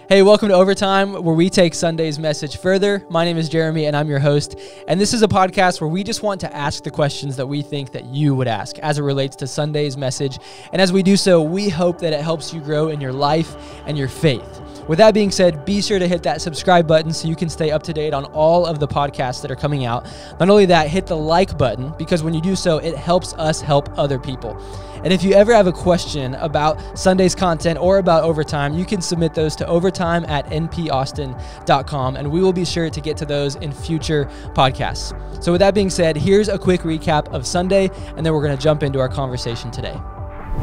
Hey, welcome to Overtime, where we take Sunday's message further. My name is Jeremy, and I'm your host. And this is a podcast where we just want to ask the questions that we think that you would ask as it relates to Sunday's message. And as we do so, we hope that it helps you grow in your life and your faith. With that being said, be sure to hit that subscribe button so you can stay up to date on all of the podcasts that are coming out. Not only that, hit the like button, because when you do so, it helps us help other people. And if you ever have a question about Sunday's content or about Overtime, you can submit those to overtime@npaustin.com, and we will be sure to get to those in future podcasts. So with that being said, here's a quick recap of Sunday, and then we're going to jump into our conversation today.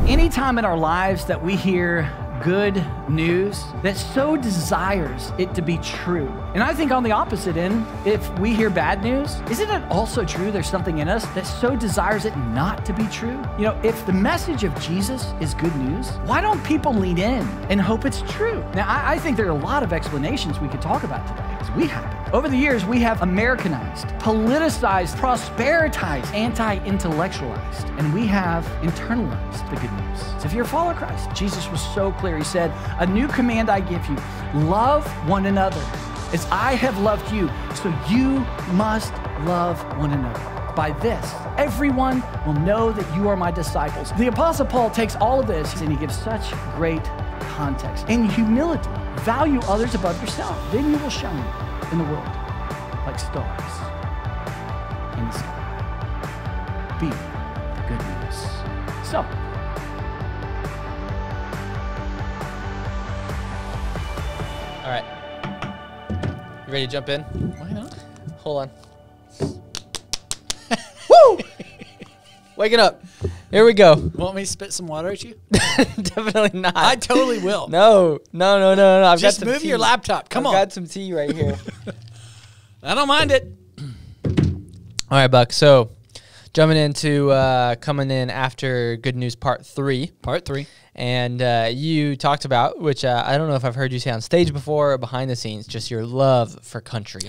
Anytime in our lives that we hear good news that so desires it to be true. And I think on the opposite end, if we hear bad news, isn't it also true there's something in us that so desires it not to be true? You know, if the message of Jesus is good news, why don't people lean in and hope it's true? Now, I think there are a lot of explanations we could talk about today, because we have it. Over the years, we have Americanized, politicized, prosperitized, anti-intellectualized, and we have internalized the good news. So if you're a follower of Christ, Jesus was so clear. He said, "A new command I give you, love one another as I have loved you, so you must love one another. By this, everyone will know that you are my disciples." The Apostle Paul takes all of this and he gives such great context. In humility, value others above yourself. Then you will shine in the world like stars in the sky. Be the good news. So, All right. You ready to jump in? why not? Hold on. Woo! Waking up. Here we go. Want me to spit some water at you? Definitely not. I totally will. No. I've Just got some move tea. your laptop. Come on. I've got some tea right here. I don't mind it. All right, Buck. So, jumping into coming in after Good News Part 3. Part 3. And you talked about, which I don't know if I've heard you say on stage before or behind the scenes, just your love for country.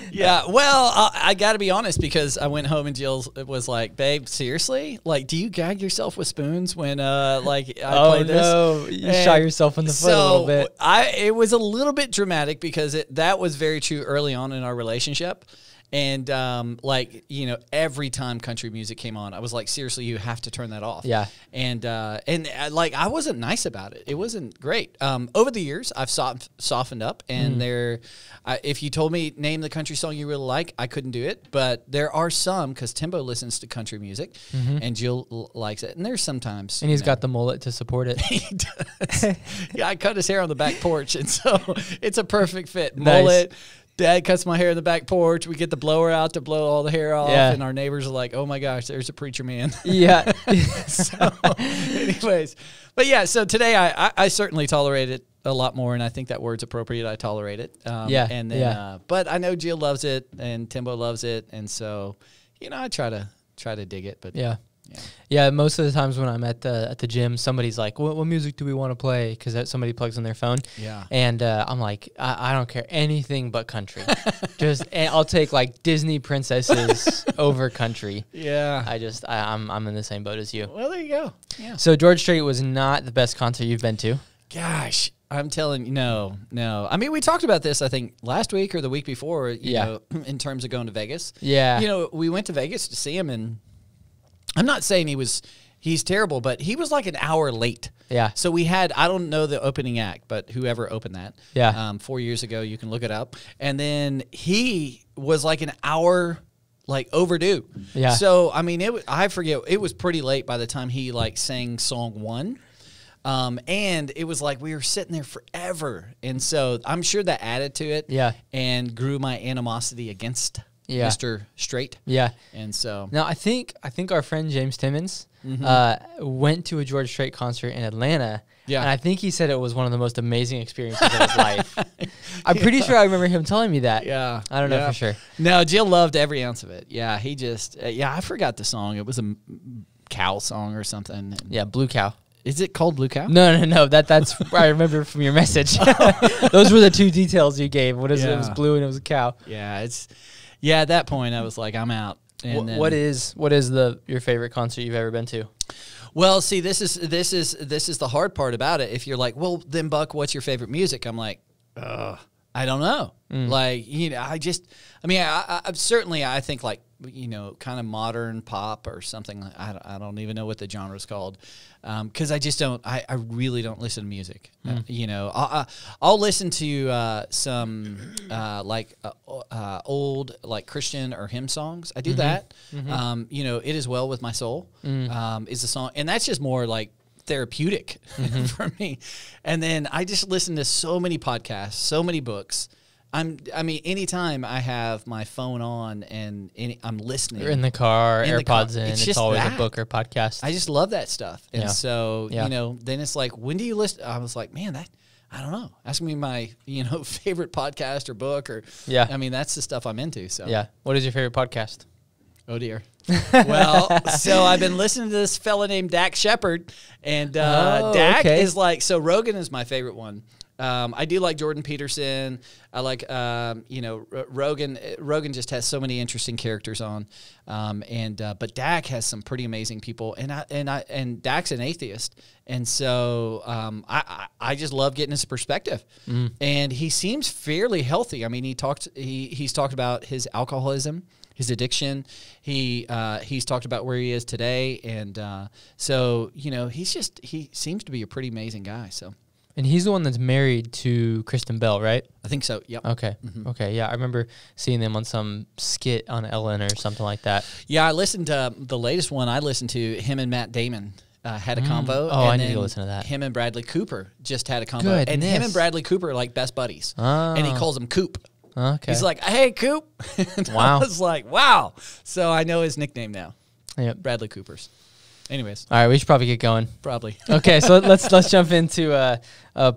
Yeah, well, I got to be honest, because I went home and Jill was like, "Babe, seriously? Like, do you gag yourself with spoons when I play this?" Oh, no. You shot yourself in the foot a little bit. It was a little bit dramatic, because that was very true early on in our relationship. And every time country music came on, I was like, seriously, you have to turn that off. Yeah. And I wasn't nice about it. It wasn't great. Over the years, I've softened up, and if you told me name the country song you really like, I couldn't do it. But there are some, because Timbo listens to country music, and Jill likes it. And there's sometimes, And he's got the mullet to support it. He does. Yeah, I cut his hair on the back porch, and so it's a perfect fit. Nice. Mullet. Dad cuts my hair in the back porch. We get the blower out to blow all the hair off, and our neighbors are like, "Oh my gosh, there's a preacher man." Yeah. So, anyways, but yeah, so today I certainly tolerate it a lot more, and I think that word's appropriate. I tolerate it. And then, but I know Jill loves it, and Timbo loves it, and so I try to dig it. But Yeah, most of the times when I'm at the gym, somebody's like, what music do we want to play? Because somebody plugs in their phone. Yeah. And I'm like, I don't care anything but country. And I'll take like Disney princesses over country. Yeah. I'm in the same boat as you. Well, there you go. Yeah. So George Strait was not the best concert you've been to. Gosh, I'm telling you, no. I mean, we talked about this, I think, last week or the week before, you know, in terms of going to Vegas. Yeah. We went to Vegas to see him, and I'm not saying he's terrible, but he was like an hour late. Yeah. So we had, I don't know the opening act, but whoever opened that. Yeah. 4 years ago, you can look it up. And then he was like an hour overdue. Yeah. So, I mean, I forget, it was pretty late by the time he sang song 1. And it was like we were sitting there forever. And so I'm sure that added to it. Yeah. And grew my animosity against Mr. Strait. Yeah. And so now I think our friend James Timmons went to a George Strait concert in Atlanta. Yeah. And I think he said it was one of the most amazing experiences of his life. I'm pretty sure I remember him telling me that. Yeah. I don't know for sure. No, Jill loved every ounce of it. Yeah. He just, I forgot the song. It was a cow song or something. Yeah. Blue Cow. Is it called Blue Cow? No. That's what I remember from your message. Those were the two details you gave. It was blue and it was a cow. Yeah. At that point I was like, I'm out. And what is your favorite concert you've ever been to? Well, see, this is the hard part about it. If you're like, well, then Buck, what's your favorite music? I'm like, I don't know. Like, I certainly I think like, kind of modern pop or something. I don't even know what the genre is called. Cause I just don't, I really don't listen to music. I'll listen to, some, old, like Christian or hymn songs. I do that. It Is Well With My Soul, is a song. And that's just more like therapeutic for me. And then I just listen to so many podcasts, so many books. Anytime I have my phone on and I'm listening. You're in the car, AirPods in, it's always a book or podcast. I just love that stuff. And so, then it's like, when do you listen? I was like, man, I don't know. Ask me my, favorite podcast or book or, that's the stuff I'm into. So, yeah. What is your favorite podcast? Oh, dear. Well, so I've been listening to this fella named Dak Shepard, and Dak is like, so Rogan is my favorite one. I do like Jordan Peterson. I like, Rogan. Rogan just has so many interesting characters on, but Dak has some pretty amazing people, and Dak's an atheist, and so I just love getting his perspective, and he seems fairly healthy. I mean, he's talked about his alcoholism, his addiction. He's talked about where he is today, and so he seems to be a pretty amazing guy. So. And he's the one that's married to Kristen Bell, right? I think so. Yep. Okay. Okay. Yeah, I remember seeing them on some skit on Ellen or something like that. Yeah, I listened to the latest one. I listened to him and Matt Damon had a combo. Oh, I need to listen to that. Him and Bradley Cooper just had a combo. Goodness. And him and Bradley Cooper are like best buddies. And he calls him Coop. Okay. He's like, "Hey, Coop." Wow. I was like, "Wow." So I know his nickname now. Yep. Bradley Cooper's. Anyways. All right, we should probably get going. Probably. Okay, so let's jump into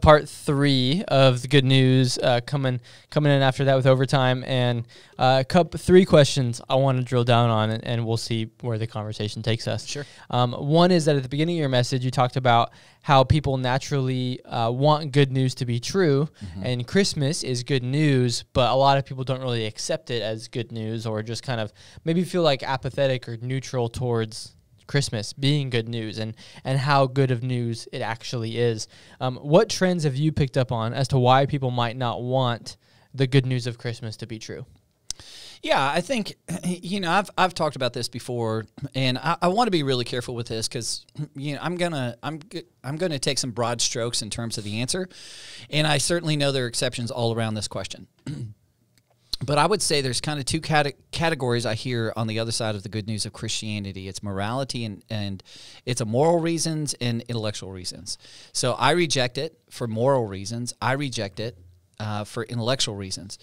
part 3 of the good news coming in after that with overtime, and 3 questions I want to drill down on, and we'll see where the conversation takes us. Sure. One is that at the beginning of your message, you talked about how people naturally want good news to be true, and Christmas is good news, but a lot of people don't really accept it as good news, or just kind of maybe feel like apathetic or neutral towards Christmas being good news and how good of news it actually is. What trends have you picked up on as to why people might not want the good news of Christmas to be true? Yeah, I think, I've talked about this before, and I want to be really careful with this because, I'm gonna take some broad strokes in terms of the answer, and I certainly know there are exceptions all around this question. But I would say there's kind of 2 categories I hear on the other side of the good news of Christianity. It's morality and it's a moral reasons and intellectual reasons. So I reject it for moral reasons. I reject it for intellectual reasons.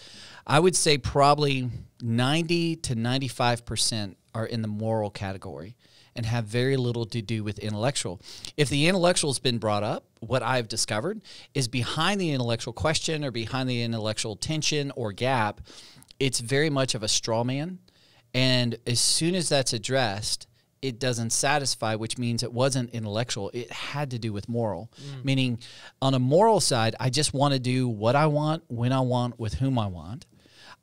I would say probably 90 to 95% are in the moral category and have very little to do with intellectual. If the intellectual has been brought up, what I've discovered is behind the intellectual question or behind the intellectual tension or gap, it's very much of a straw man. And as soon as that's addressed, it doesn't satisfy, which means it wasn't intellectual. It had to do with moral. Meaning, on a moral side, I just want to do what I want, when I want, with whom I want.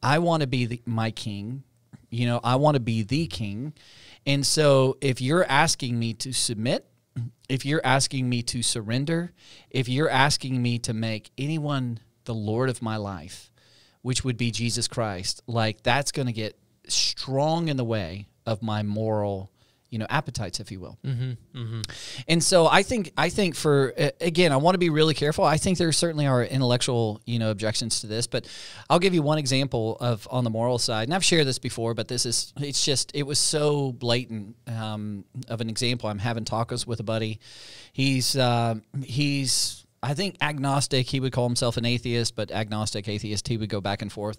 I want to be my king. I want to be the king. And so if you're asking me to submit, if you're asking me to surrender, if you're asking me to make anyone the Lord of my life, which would be Jesus Christ, like that's going to get strong in the way of my moral, appetites, if you will. And so I think for, again, I want to be really careful. I think there certainly are intellectual, objections to this, but I'll give you one example of on the moral side. And I've shared this before, but it was so blatant of an example. I'm having tacos with a buddy. He's I think agnostic. He would call himself an atheist, but agnostic, atheist, he would go back and forth.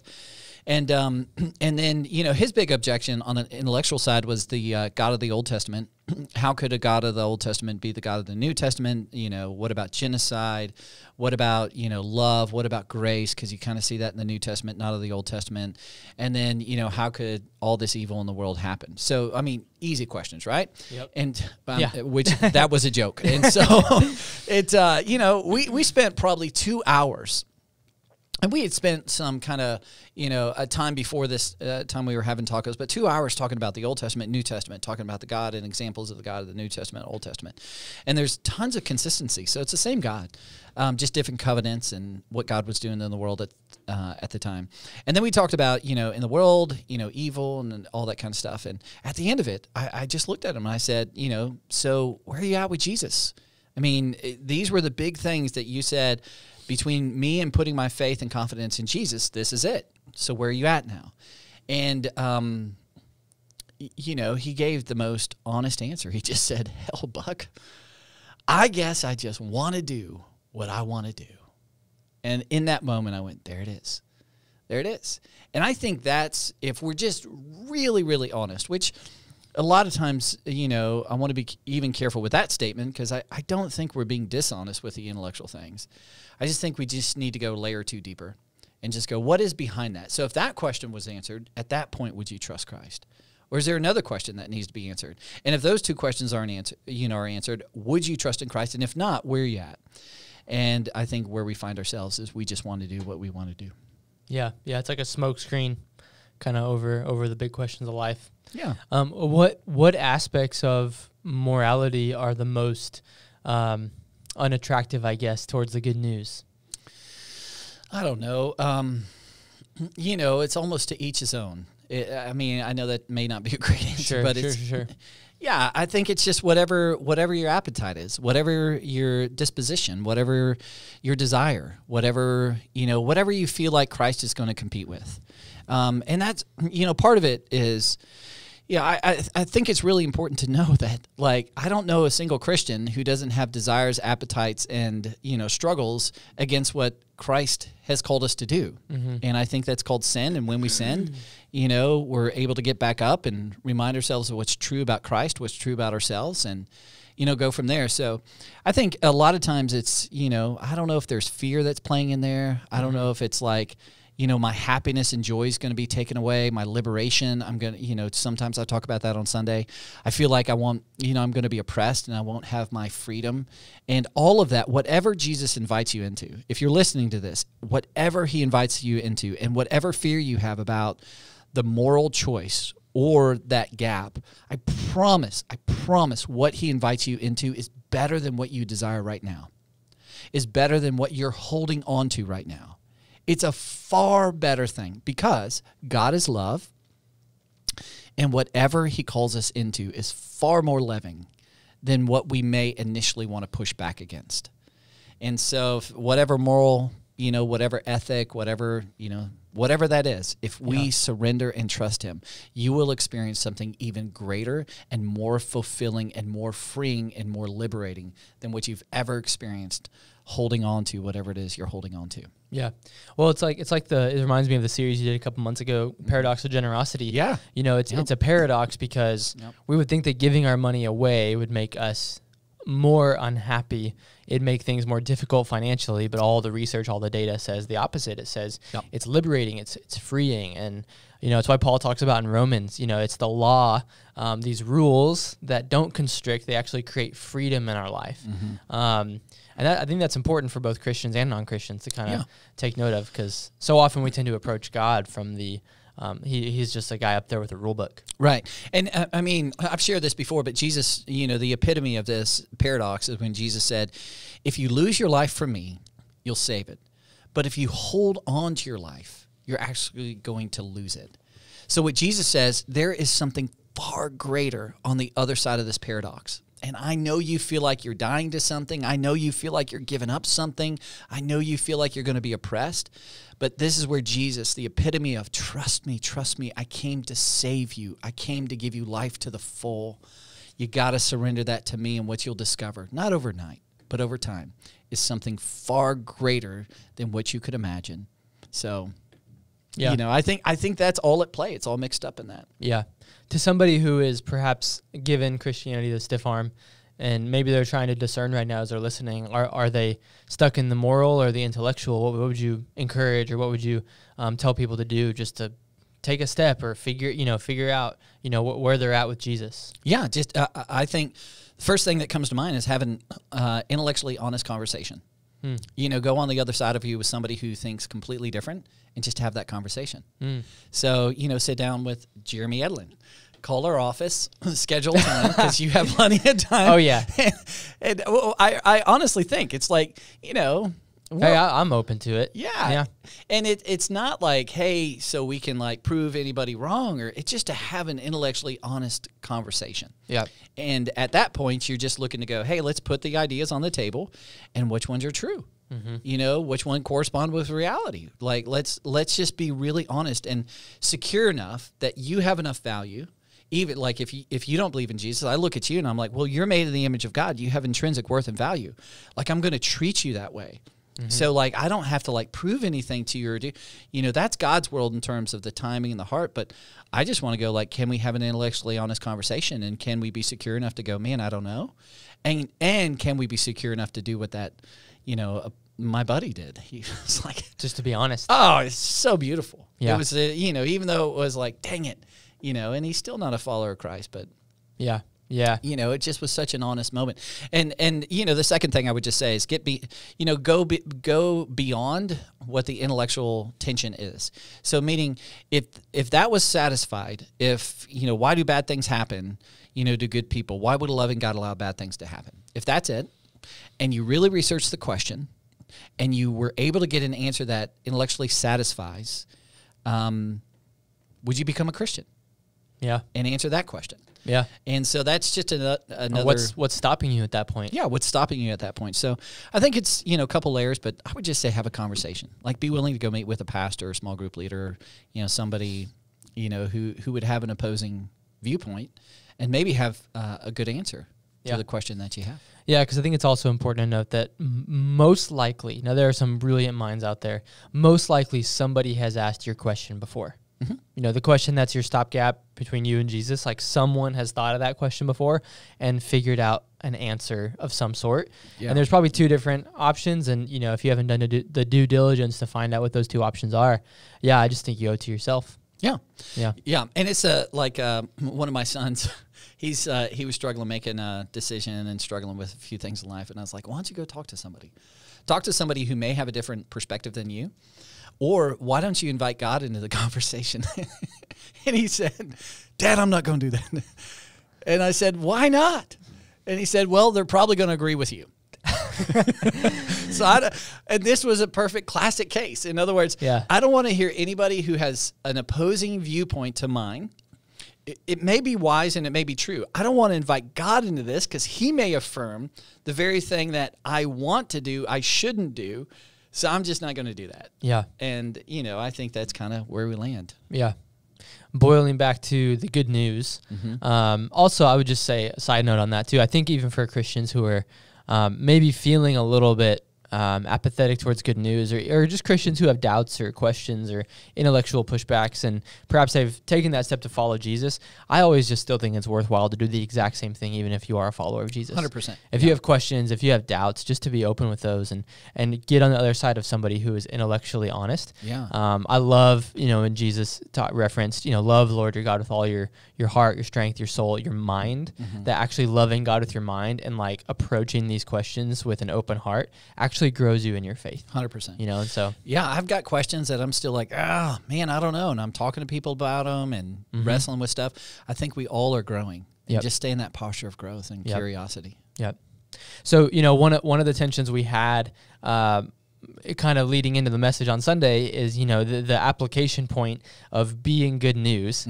And then, his big objection on an intellectual side was the God of the Old Testament. How could a God of the Old Testament be the God of the New Testament? What about genocide? What about, love? What about grace? Because you kind of see that in the New Testament, not of the Old Testament. And then, how could all this evil in the world happen? So, easy questions, right? Yep. And which that was a joke. And so we spent probably 2 hours And we had spent some kind of, a time before this time we were having tacos, but 2 hours talking about the Old Testament, New Testament, talking about the God and examples of the God of the New Testament, Old Testament. And there's tons of consistency. So it's the same God, just different covenants and what God was doing in the world at the time. And then we talked about, in the world, evil and all that kind of stuff. And at the end of it, I just looked at him and I said, so where are you at with Jesus? I mean, these were the big things that you said. Between me and putting my faith and confidence in Jesus, this is it. So where are you at now? And, he gave the most honest answer. He just said, hell, Buck, I guess I just want to do what I want to do. And in that moment, I went, there it is. There it is. And I think that's, if we're just really, really honest, which a lot of times, I want to be even careful with that statement because I don't think we're being dishonest with the intellectual things. I just think we just need to go a layer or two deeper and just go, what is behind that? So if that question was answered, at that point, would you trust Christ? Or is there another question that needs to be answered? And if those two questions aren't answered, would you trust in Christ? And if not, where are you at? And I think where we find ourselves is we just want to do what we want to do. Yeah, it's like a smoke screen kind of over the big questions of life. Yeah. What aspects of morality are the most unattractive, I guess, towards the good news? I don't know. It's almost to each his own. I know that may not be a great answer, but sure. Yeah, I think it's just whatever your appetite is, whatever your disposition, whatever your desire, whatever you feel like Christ is going to compete with. And that's, part of it is, I think it's really important to know that, I don't know a single Christian who doesn't have desires, appetites, and, struggles against what Christ has called us to do. Mm-hmm. And I think that's called sin. And when we sin, we're able to get back up and remind ourselves of what's true about Christ, what's true about ourselves, and, go from there. So I think a lot of times it's, I don't know if there's fear that's playing in there. I don't know if it's my happiness and joy is going to be taken away. My liberation, I'm going to, sometimes I talk about that on Sunday. I feel like I'm going to be oppressed and I won't have my freedom. And all of that, whatever Jesus invites you into, if you're listening to this, whatever he invites you into and whatever fear you have about the moral choice or that gap, I promise what he invites you into is better than what you desire right now, is better than what you're holding on to right now. It's a far better thing because God is love, and whatever he calls us into is far more loving than what we may initially want to push back against. And so whatever moral, whatever ethic, whatever that is, if we surrender and trust him, you will experience something even greater and more fulfilling and more freeing and more liberating than what you've ever experienced holding on to whatever it is you're holding on to. Yeah. Well, it reminds me of the series you did a couple months ago, Paradox of Generosity. Yeah. It's a paradox because we would think that giving our money away would make us more unhappy. It'd make things more difficult financially, but all the research, all the data says the opposite. It says it's liberating, it's freeing. And, it's why Paul talks about in Romans, it's the law, these rules that don't constrict, they actually create freedom in our life. Mm-hmm. And I think that's important for both Christians and non-Christians to kind of take note of, because so often we tend to approach God from the he's just a guy up there with a rule book. Right. And I've shared this before, but Jesus, the epitome of this paradox is when Jesus said, if you lose your life for me, you'll save it. But if you hold on to your life, you're actually going to lose it. So what Jesus says, there is something far greater on the other side of this paradox. And I know you feel like you're dying to something. I know you feel like you're giving up something. I know you feel like you're going to be oppressed. But this is where Jesus, the epitome of trust me, I came to save you. I came to give you life to the full. You got to surrender that to me, and what you'll discover, not overnight, but over time, is something far greater than what you could imagine. So, I think that's all at play. It's all mixed up in that. Yeah. To somebody who is perhaps given Christianity the stiff arm, and maybe they're trying to discern right now as they're listening, are they stuck in the moral or the intellectual? What would you encourage, or what would you tell people to do just to take a step or figure out where they're at with Jesus? Yeah, just I think the first thing that comes to mind is having intellectually honest conversation. You know, go on the other side of you with somebody who thinks completely different and just have that conversation. So, you know, sit down with Jeremy Edlin. Call our office, schedule time, because you have plenty of time. Oh, yeah. And I honestly think it's like, you know. Hey, I'm open to it. Yeah. And it's not like, hey, so we can like prove anybody wrong, or it's just to have an intellectually honest conversation. Yeah. And at that point, you're just looking to go, hey, let's put the ideas on the table and which ones are true. You know, which one correspond with reality. Like, let's just be really honest and secure enough that you have enough value. Even like if you don't believe in Jesus, I look at you and I'm like, well, you're made in the image of God. You have intrinsic worth and value. Like, I'm going to treat you that way. So like, I don't have to like prove anything to you or do, you know, that's God's world in terms of the timing and the heart. But I just want to go like, can we have an intellectually honest conversation, and can we be secure enough to go, man, I don't know. And can we be secure enough to do what that, you know, my buddy did. He was like, just to be honest. Oh, it's so beautiful. Yeah. It was, you know, even though it was like, dang it, you know, and he's still not a follower of Christ, but Yeah. you know, it just was such an honest moment. And you know, the second thing I would just say is go beyond what the intellectual tension is. So meaning if that was satisfied, if, you know, why do bad things happen, you know, to good people? Why would a loving God allow bad things to happen? If that's it, and you really research the question, and you were able to get an answer that intellectually satisfies, would you become a Christian? Yeah. And answer that question. Yeah. And so that's just another. What's stopping you at that point? Yeah, what's stopping you at that point? So I think it's, you know, a couple layers, but I would just say have a conversation. Like, be willing to go meet with a pastor, or small group leader, you know, somebody, you know, who would have an opposing viewpoint, and maybe have a good answer to the question that you have. Yeah, because I think it's also important to note that most likely, now there are some brilliant minds out there, most likely somebody has asked your question before. You know, the question that's your stopgap between you and Jesus, like someone has thought of that question before and figured out an answer of some sort. Yeah. And there's probably two different options. And, you know, if you haven't done the due diligence to find out what those two options are, yeah, I just think you owe it to yourself. Yeah. Yeah. Yeah. And it's one of my sons, he was struggling making a decision and struggling with a few things in life. And I was like, why don't you go talk to somebody? Talk to somebody who may have a different perspective than you. Or why don't you invite God into the conversation? And he said, Dad, I'm not going to do that. And I said, why not? And he said, well, they're probably going to agree with you. And this was a perfect classic case. In other words, I don't want to hear anybody who has an opposing viewpoint to mine. It may be wise and it may be true. I don't want to invite God into this, because he may affirm the very thing that I want to do, I shouldn't do. So I'm just not going to do that. Yeah. And, you know, I think that's kind of where we land. Yeah. Boiling back to the good news. Also, I would just say a side note on that too. I think even for Christians who are maybe feeling a little bit apathetic towards good news, or just Christians who have doubts or questions or intellectual pushbacks, and perhaps they've taken that step to follow Jesus, I always just still think it's worthwhile to do the exact same thing, even if you are a follower of Jesus. 100%. If you have questions, if you have doubts, just to be open with those and get on the other side of somebody who is intellectually honest. Yeah. I love, you know, when Jesus referenced, you know, love the Lord your God with all your heart, your strength, your soul, your mind, that actually loving God with your mind and like approaching these questions with an open heart actually grows you in your faith. 100%. You know, and so. Yeah, I've got questions that I'm still like, man, I don't know. And I'm talking to people about them and wrestling with stuff. I think we all are growing. And just stay in that posture of growth and curiosity. Yep. So, you know, one of the tensions we had kind of leading into the message on Sunday is, you know, the application point of being good news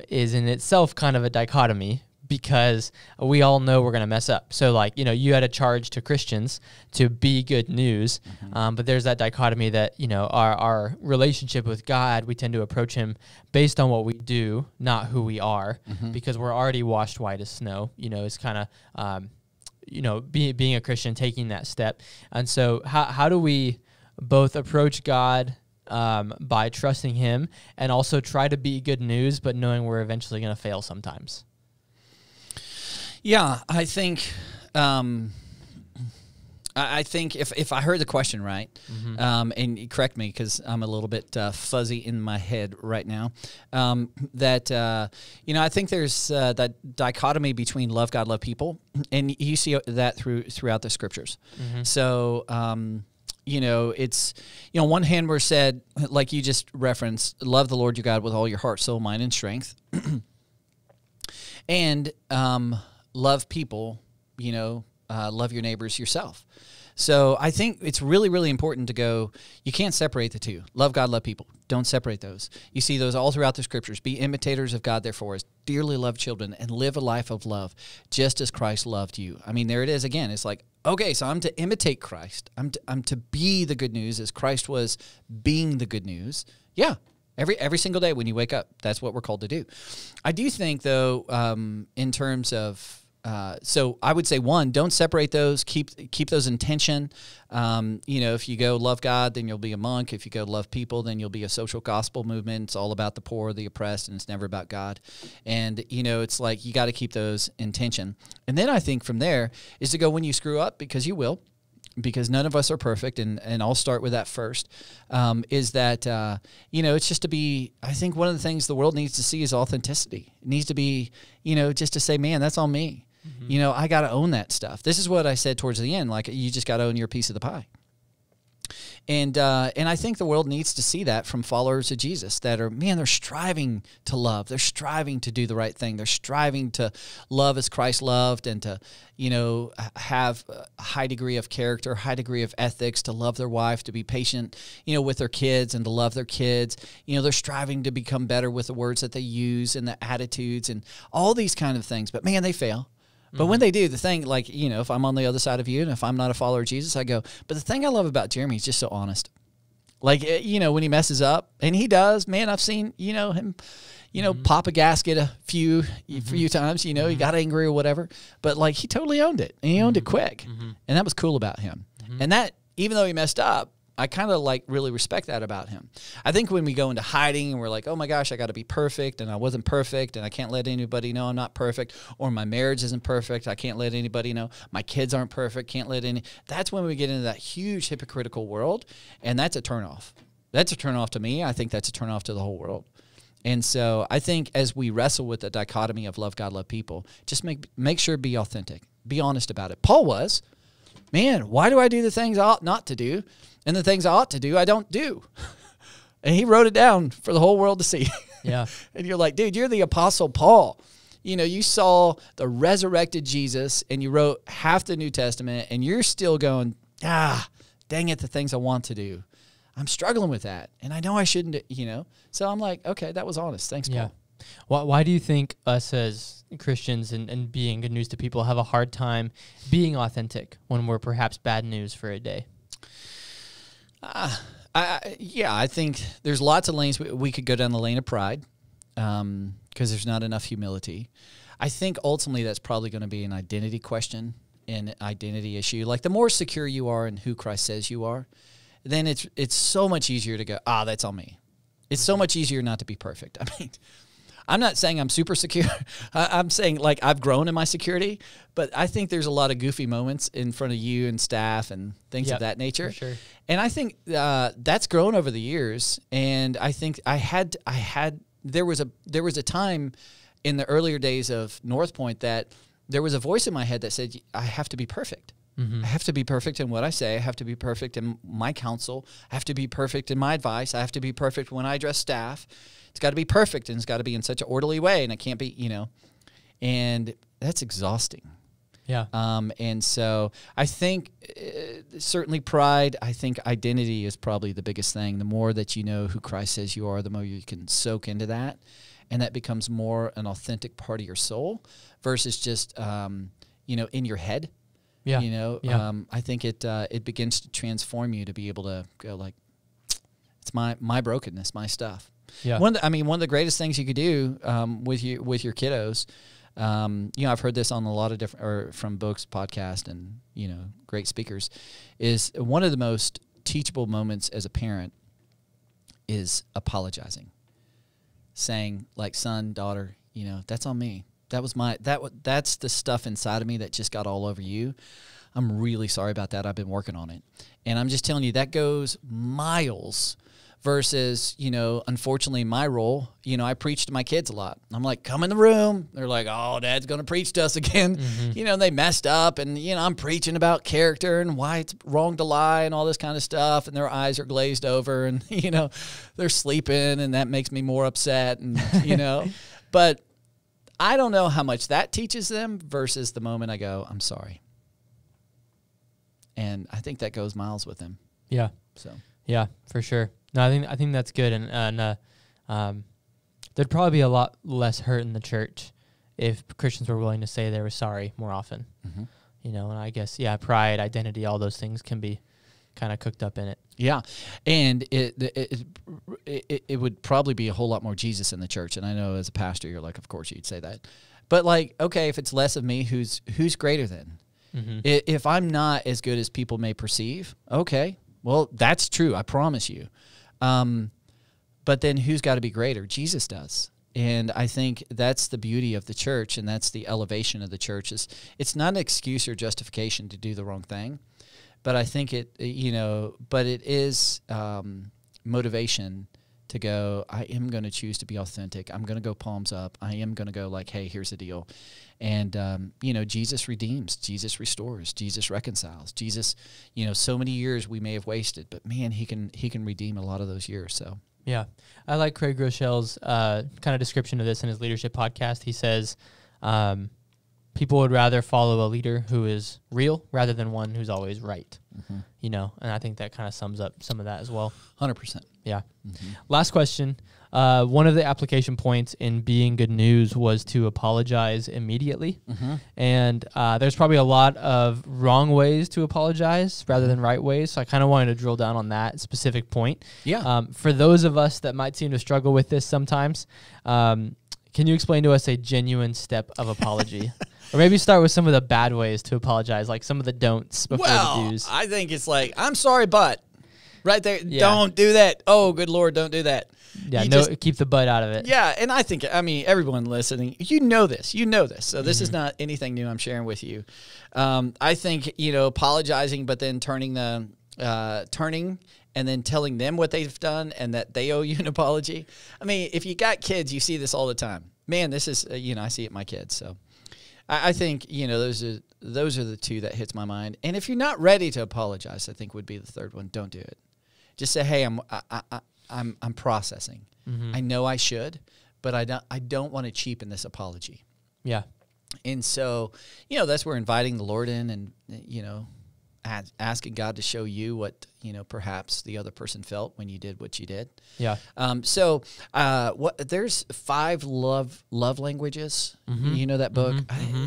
is in itself kind of a dichotomy, because we all know we're going to mess up. So like, you know, you had a charge to Christians to be good news, but there's that dichotomy that, you know, our relationship with God, we tend to approach him based on what we do, not who we are, because we're already washed white as snow. You know, it's kind of, you know, being a Christian, taking that step. And so how do we both approach God by trusting him and also try to be good news, but knowing we're eventually going to fail sometimes? Yeah, I think I think if I heard the question right, and you correct me because I'm a little bit fuzzy in my head right now, that I think there's that dichotomy between love God, love people, and you see that throughout the scriptures. So it's one hand we're said, like you just referenced, love the Lord your God with all your heart, soul, mind, and strength, and love people. Love your neighbors yourself. So I think it's really, really important to go, you can't separate the two. Love God, love people. Don't separate those. You see those all throughout the scriptures. Be imitators of God, therefore, as dearly loved children, and live a life of love, just as Christ loved you. I mean, there it is again. It's like, okay, so I'm to imitate Christ. I'm to be the good news as Christ was being the good news. Yeah. Every single day when you wake up, that's what we're called to do. I do think, though, in terms of, so I would say, one, don't separate those. Keep those in tension. If you go love God, then you'll be a monk. If you go love people, then you'll be a social gospel movement. It's all about the poor, the oppressed, and it's never about God. And, it's like you got to keep those in tension. And then I think from there is to go when you screw up, because you will, because none of us are perfect, and I'll start with that first, is that, it's just to be, I think one of the things the world needs to see is authenticity. It needs to be, just to say, man, that's on me. I got to own that stuff. This is what I said towards the end, like you just got to own your piece of the pie. And I think the world needs to see that from followers of Jesus that are, man, they're striving to love. They're striving to do the right thing. They're striving to love as Christ loved, and to, have a high degree of character, high degree of ethics, to love their wife, to be patient, with their kids, and to love their kids. They're striving to become better with the words that they use and the attitudes and all these kind of things. But man, they fail. But when they do, the thing, like, if I'm on the other side of you and if I'm not a follower of Jesus, I go, but the thing I love about Jeremy is just so honest. Like, when he messes up, and he does, man, I've seen, him, pop a gasket a few times, he got angry or whatever. But, like, he totally owned it, and he owned it quick. And that was cool about him. And that, even though he messed up, I kind of really respect that about him. I think when we go into hiding and we're like, oh my gosh, I got to be perfect, and I wasn't perfect, and I can't let anybody know I'm not perfect, or my marriage isn't perfect, I can't let anybody know, my kids aren't perfect, can't let any, that's when we get into that huge hypocritical world, and that's a turnoff. That's a turnoff to me. I think that's a turnoff to the whole world. And so I think as we wrestle with the dichotomy of love God, love people, just make sure to be authentic. Be honest about it. Paul was, man, why do I do the things I ought not to do? And the things I ought to do, I don't do. And he wrote it down for the whole world to see. Yeah. And you're like, dude, you're the Apostle Paul. You saw the resurrected Jesus, and you wrote half the New Testament, and you're still going, dang it, the things I want to do. I'm struggling with that, and I know I shouldn't, So I'm like, okay, that was honest. Thanks, Paul. Why do you think us as Christians and being good news to people have a hard time being authentic when we're perhaps bad news for a day? I think there's lots of lanes. We could go down the lane of pride because there's not enough humility. I think ultimately that's probably going to be an identity question, an identity issue. Like the more secure you are in who Christ says you are, then it's so much easier to go, that's on me. It's so much easier not to be perfect. I mean, I'm not saying I'm super secure. I'm saying like I've grown in my security, but I think there's a lot of goofy moments in front of you and staff and things of that nature. For sure. And I think that's grown over the years. And I think there was a time in the earlier days of Northpoint that there was a voice in my head that said, I have to be perfect. I have to be perfect in what I say. I have to be perfect in my counsel. I have to be perfect in my advice. I have to be perfect when I address staff. It's got to be perfect, and it's got to be in such an orderly way, and it can't be, and that's exhausting. Yeah. And so I think certainly pride, I think identity is probably the biggest thing. The more that you know who Christ says you are, the more you can soak into that, and that becomes more an authentic part of your soul versus just, in your head. Yeah. I think it begins to transform you to be able to go like, it's my brokenness, my stuff. Yeah. One of the greatest things you could do with your kiddos, I've heard this on a lot of different, or from books, podcasts, and great speakers, is one of the most teachable moments as a parent is apologizing, saying like, son, daughter, that's on me. That was that's the stuff inside of me that just got all over you. I'm really sorry about that. I've been working on it. And I'm just telling you, that goes miles versus, unfortunately, my role, I preach to my kids a lot. I'm like, come in the room. They're like, oh, Dad's going to preach to us again. They messed up. And, I'm preaching about character and why it's wrong to lie and all this kind of stuff. And their eyes are glazed over and, they're sleeping. And that makes me more upset. And, but I don't know how much that teaches them versus the moment I go, I'm sorry. And I think that goes miles with them. Yeah. So. Yeah, for sure. No, I think that's good, and there'd probably be a lot less hurt in the church if Christians were willing to say they were sorry more often. And I guess pride, identity, all those things can be kind of cooked up in it. Yeah, and it would probably be a whole lot more Jesus in the church. And I know as a pastor, you're like, of course you'd say that, but like, okay, if it's less of me, who's greater then? If I'm not as good as people may perceive, okay. Well, that's true. I promise you. But then who's got to be greater? Jesus does. And I think that's the beauty of the church, and that's the elevation of the church. It's not an excuse or justification to do the wrong thing, but I think it is motivation to go, I am going to choose to be authentic. I'm going to go palms up. I am going to go like, hey, here's the deal. And, Jesus redeems, Jesus restores, Jesus reconciles, Jesus, so many years we may have wasted, but man, he can redeem a lot of those years. So, yeah, I like Craig Groeschel's kind of description of this in his leadership podcast. He says, people would rather follow a leader who is real rather than one who's always right, and I think that kind of sums up some of that as well. 100%. Yeah. Last question. One of the application points in being good news was to apologize immediately. And there's probably a lot of wrong ways to apologize rather than right ways. So I kind of wanted to drill down on that specific point. Yeah. For those of us that might seem to struggle with this sometimes, can you explain to us a genuine step of apology? Or maybe start with some of the bad ways to apologize, like some of the don'ts before the do's. I think it's like, I'm sorry, but right there, don't do that. Oh, good Lord, don't do that. Yeah, keep the butt out of it. Yeah, and I think, everyone listening, you know this. So this is not anything new I'm sharing with you. I think, apologizing, but then turning and then telling them what they've done and that they owe you an apology. If you got kids, you see this all the time. Man, this is, I see it in my kids. So I think, those are the two that hits my mind. And if you're not ready to apologize, I think would be the third one. Don't do it. Just say, hey, I'm processing. I know I should, but I don't want to cheapen this apology. Yeah. And so, that's where inviting the Lord in and, asking God to show you what, perhaps the other person felt when you did what you did. Yeah. There's 5 love languages. You know that book?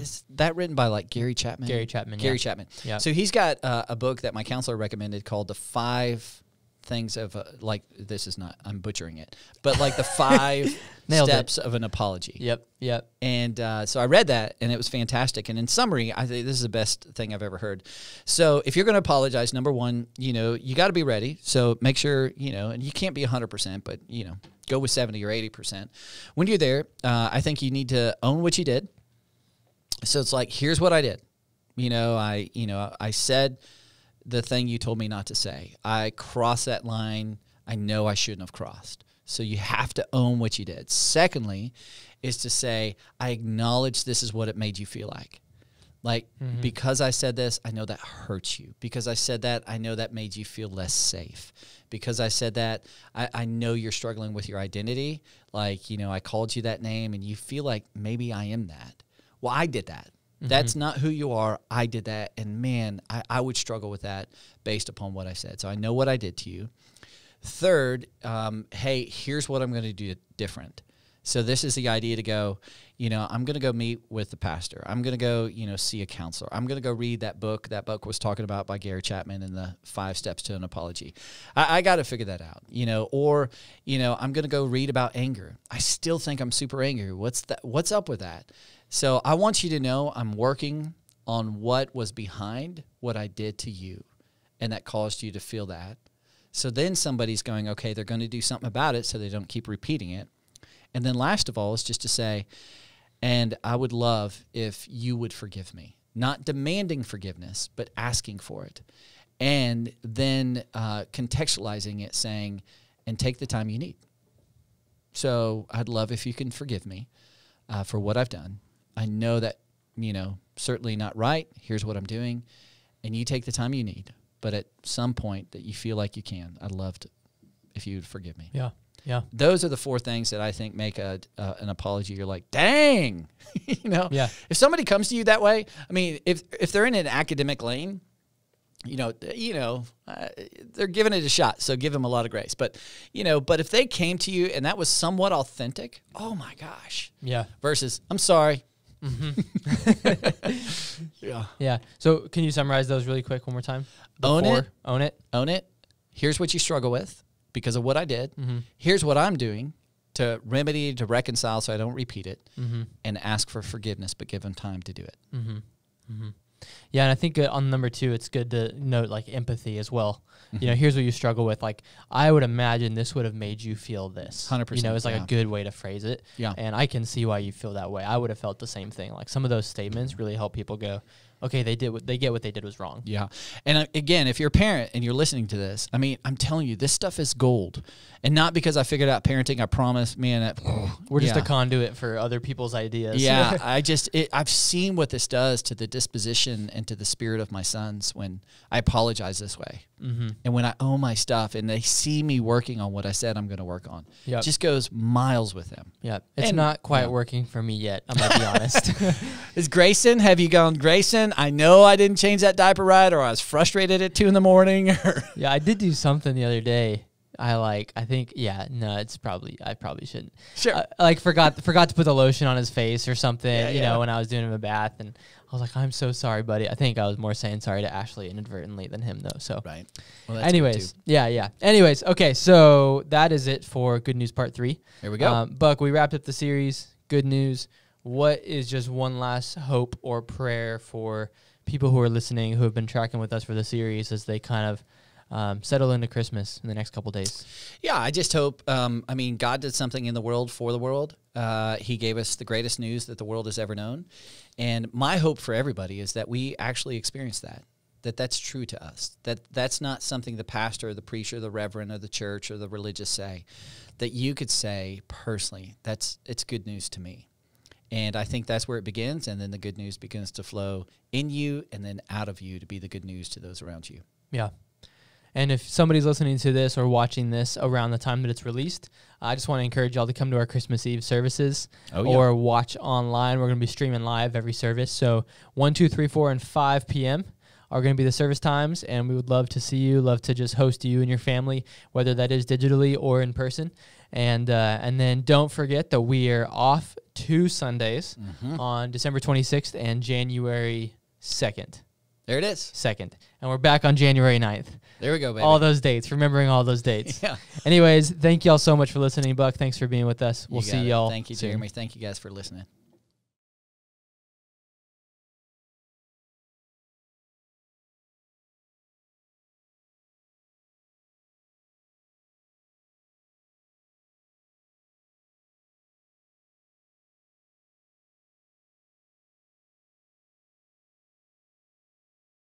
Is that written by like Gary Chapman? Gary Chapman. Yeah. So he's got a book that my counselor recommended called The 5 Things of I'm butchering it, but like the 5 steps of an apology. Yep. And so I read that, and it was fantastic. And in summary, I think this is the best thing I've ever heard. So if you're going to apologize, number one, you got to be ready. So make sure, and you can't be 100%, but, go with 70 or 80%. When you're there, I think you need to own what you did. So it's like, here's what I did. I said the thing you told me not to say. I crossed that line I know I shouldn't have crossed. So you have to own what you did. Secondly, is to say, I acknowledge this is what it made you feel like. Like, because I said this, I know that hurts you. Because I said that, I know that made you feel less safe. Because I said that, I know you're struggling with your identity. Like, I called you that name and you feel like maybe I am that. Well, I did that. That's not who you are. I did that. And man, I would struggle with that based upon what I said. So I know what I did to you. Third, hey, here's what I'm going to do different. So this is the idea to go, I'm going to go meet with the pastor. I'm going to go, see a counselor. I'm going to go read that book. That book was talking about by Gary Chapman and the 5 steps to an apology. I got to figure that out, or, I'm going to go read about anger. I still think I'm super angry. What's up with that? So I want you to know I'm working on what was behind what I did to you and that caused you to feel that. So then somebody's going, okay, they're going to do something about it so they don't keep repeating it. And then last of all is just to say, and I would love if you would forgive me. not demanding forgiveness, but asking for it. And then contextualizing it, saying, and take the time you need. So I'd love if you can forgive me for what I've done. I know that, certainly not right. Here's what I'm doing. And you take the time you need. But at some point that you feel like you can, I'd love to, if you would forgive me. Yeah. Yeah. Those are the 4 things that I think make an apology. You're like, dang, Yeah. If somebody comes to you that way, I mean, if they're in an academic lane, they're giving it a shot. So give them a lot of grace. But, but if they came to you and that was somewhat authentic, oh my gosh. Yeah. Versus, I'm sorry. Yeah. Yeah. So can you summarize those really quick one more time? Own it. Own it. Own it. Here's what you struggle with because of what I did. Mm-hmm. Here's what I'm doing to remedy, to reconcile so I don't repeat it, mm-hmm. and ask for forgiveness, but give them time to do it. Mm-hmm. Mm-hmm. Yeah, and I think on number 2, it's good to note like empathy as well. Mm-hmm. Here's what you struggle with. Like, I would imagine this would have made you feel this. 100%. It's like a good way to phrase it. Yeah. And I can see why you feel that way. I would have felt the same thing. Like some of those statements really help people go, okay, they get what they did was wrong. Yeah. And again, if you're a parent and you're listening to this, I mean, I'm telling you, this stuff is gold. And not because I figured out parenting, I promise, man. We're just a conduit for other people's ideas. Yeah. I've seen what this does to the disposition and to the spirit of my sons when I apologize this way. Mm-hmm. And when I own my stuff and they see me working on what I said I'm going to work on. Yep. It just goes miles with them. Yeah. It's not quite working for me yet. I'm going to be honest. Is Grayson, have you gone, Grayson, I know I didn't change that diaper right, or I was frustrated at 2 a.m. Yeah, I did do something the other day. I probably shouldn't. Sure. I forgot to put the lotion on his face or something, Yeah. when I was doing him a bath, and I was like, I'm so sorry, buddy. I think I was more saying sorry to Ashley inadvertently than him though. So Right. Well, that's anyways, yeah. Anyways, okay, so that is it for Good News Part 3. Here we go. Buck, we wrapped up the series. Good news. What is just one last hope or prayer for people who are listening, who have been tracking with us for the series as they kind of settle into Christmas in the next couple days? Yeah, I just hope, God did something in the world for the world. He gave us the greatest news that the world has ever known. And my hope for everybody is that we actually experience that's true to us, that's not something the pastor, the preacher, the reverend, or the church, or the religious say, that you could say personally, it's good news to me. And I think that's where it begins, and then the good news begins to flow in you and then out of you to be the good news to those around you. Yeah. And if somebody's listening to this or watching this around the time that it's released, I just want to encourage y'all to come to our Christmas Eve services or watch online. We're going to be streaming live every service. So 1, 2, 3, 4, and 5 p.m. are going to be the service times, and we would love to see you, love to just host you and your family, whether that is digitally or in person. And then don't forget that we are off 2 Sundays on December 26th and January 2nd. There it is. 2nd. And we're back on January 9th. There we go, baby. All those dates, remembering all those dates. Yeah. Anyways, thank y'all so much for listening. Buck, thanks for being with us. We'll see y'all Thank you, soon. Jeremy. Thank you guys for listening.